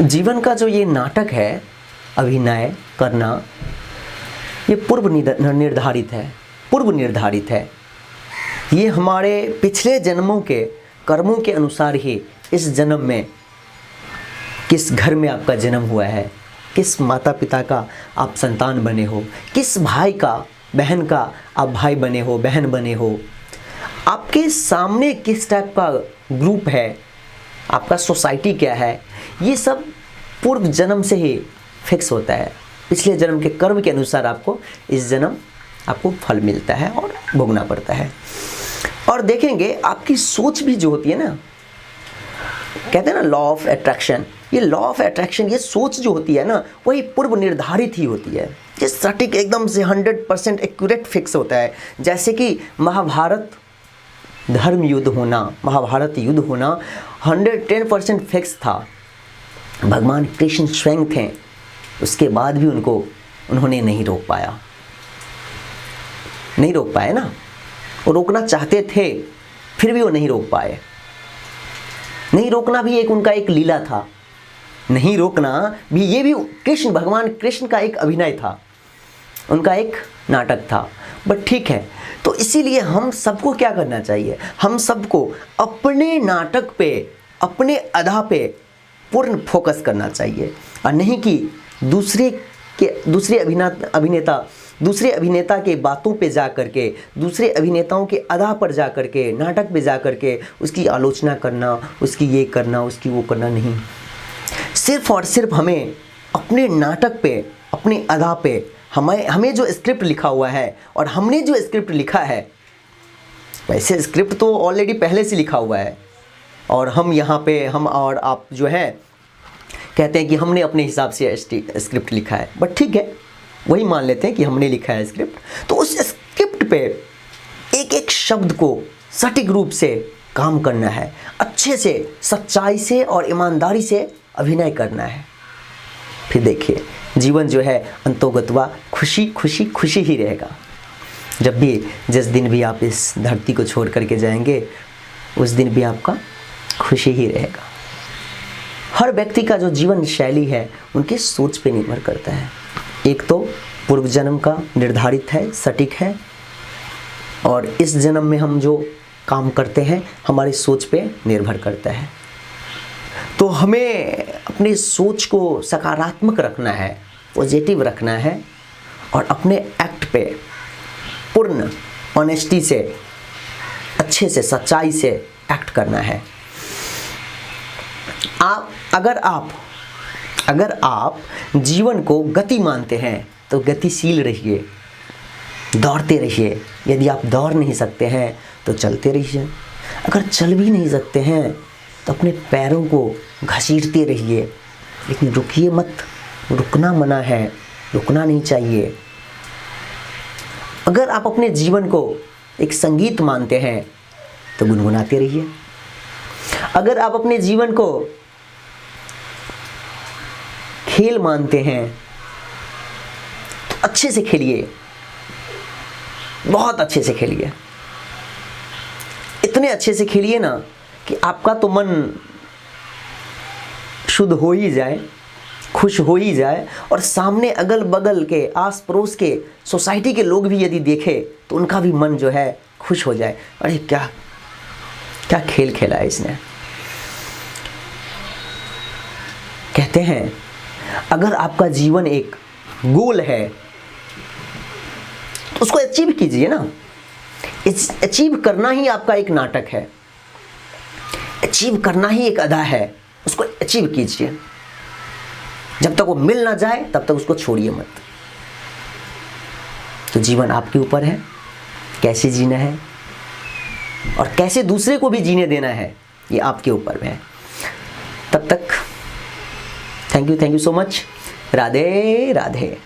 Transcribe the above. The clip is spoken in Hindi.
जीवन का जो ये नाटक है, अभिनय करना, ये पूर्व निर्धारित है। ये हमारे पिछले जन्मों के कर्मों के अनुसार ही इस जन्म में किस घर में आपका जन्म हुआ है, किस माता पिता का आप संतान बने हो, किस भाई का बहन का आप भाई बने हो, बहन बने हो, आपके सामने किस टाइप का ग्रुप है, आपका सोसाइटी क्या है, ये सब पूर्व जन्म से ही फिक्स होता है। पिछले जन्म के कर्म के अनुसार आपको इस जन्म आपको फल मिलता है और भोगना पड़ता है। और देखेंगे आपकी सोच भी जो होती है ना, कहते हैं ना लॉ ऑफ अट्रैक्शन, ये लॉ ऑफ अट्रैक्शन, ये सोच जो होती है ना, वही पूर्व निर्धारित ही होती है। ये सटीक एकदम से 100% एक्यूरेट फिक्स होता है। जैसे कि महाभारत धर्म युद्ध होना, महाभारत युद्ध होना 110% फिक्स था। भगवान कृष्ण स्वयं थे, उसके बाद भी उन्होंने नहीं रोक पाए ना। वो रोकना चाहते थे, फिर भी वो नहीं रोक पाए। नहीं रोकना भी उनका एक लीला था। नहीं रोकना भी, ये भी भगवान कृष्ण का एक अभिनय था, उनका एक नाटक था। बट ठीक है, तो इसीलिए हम सबको क्या करना चाहिए, हम सबको अपने नाटक पे, अपने अदा पे पूर्ण फोकस करना चाहिए, और नहीं कि दूसरे अभिनेता के बातों पे जा करके, दूसरे अभिनेताओं के अदा पर जा करके, नाटक पे जा करके उसकी आलोचना करना, उसकी ये करना, उसकी वो करना नहीं। सिर्फ और सिर्फ हमें अपने नाटक पे, अपने अदा पे, हमें जो स्क्रिप्ट लिखा हुआ है, और हमने जो स्क्रिप्ट लिखा है, वैसे स्क्रिप्ट तो ऑलरेडी पहले से लिखा हुआ है, और हम यहाँ पे, हम और आप जो है कहते हैं कि हमने अपने हिसाब से स्क्रिप्ट लिखा है। बट ठीक है, वही मान लेते हैं कि हमने लिखा है स्क्रिप्ट। तो उस स्क्रिप्ट पे एक एक शब्द को सटीक रूप से काम करना है, अच्छे से, सच्चाई से और ईमानदारी से अभिनय करना है। फिर देखिए, जीवन जो है अंतोगत्वा खुशी ही रहेगा। जिस दिन भी आप इस धरती को छोड़ करके जाएंगे, उस दिन भी आपका खुशी ही रहेगा। हर व्यक्ति का जो जीवन शैली है, उनकी सोच पे निर्भर करता है। एक तो पूर्व जन्म का निर्धारित है, सटीक है, और इस जन्म में हम जो काम करते हैं हमारी सोच पे निर्भर करता है। तो हमें अपनी सोच को सकारात्मक रखना है, पॉजिटिव रखना है, और अपने एक्ट पे पूर्ण ऑनेस्टी से, अच्छे से, सच्चाई से एक्ट करना है। अगर आप जीवन को गति मानते हैं तो गतिशील रहिए, दौड़ते रहिए। यदि आप दौड़ नहीं सकते हैं तो चलते रहिए। अगर चल भी नहीं सकते हैं तो अपने पैरों को घसीटते रहिए, लेकिन रुकिए मत। रुकना मना है, रुकना नहीं चाहिए। अगर आप अपने जीवन को एक संगीत मानते हैं तो गुनगुनाते रहिए। अगर आप अपने जीवन को खेल मानते हैं तो अच्छे से खेलिए, बहुत अच्छे से खेलिए। इतने अच्छे से खेलिए ना कि आपका तो मन शुद्ध हो ही जाए, खुश हो ही जाए, और सामने अगल बगल के, आस पड़ोस के, सोसाइटी के लोग भी यदि देखें तो उनका भी मन जो है खुश हो जाए। अरे क्या क्या खेल खेला है इसने। कहते हैं अगर आपका जीवन एक गोल है तो उसको अचीव कीजिए ना। अचीव करना ही आपका एक नाटक है, अचीव करना ही एक अदा है। उसको अचीव कीजिए। जब तक वो मिल ना जाए तब तक उसको छोड़िए मत। तो जीवन आपके ऊपर है, कैसे जीना है और कैसे दूसरे को भी जीने देना है, ये आपके ऊपर है। तब तक thank you so much. Radhe Radhe.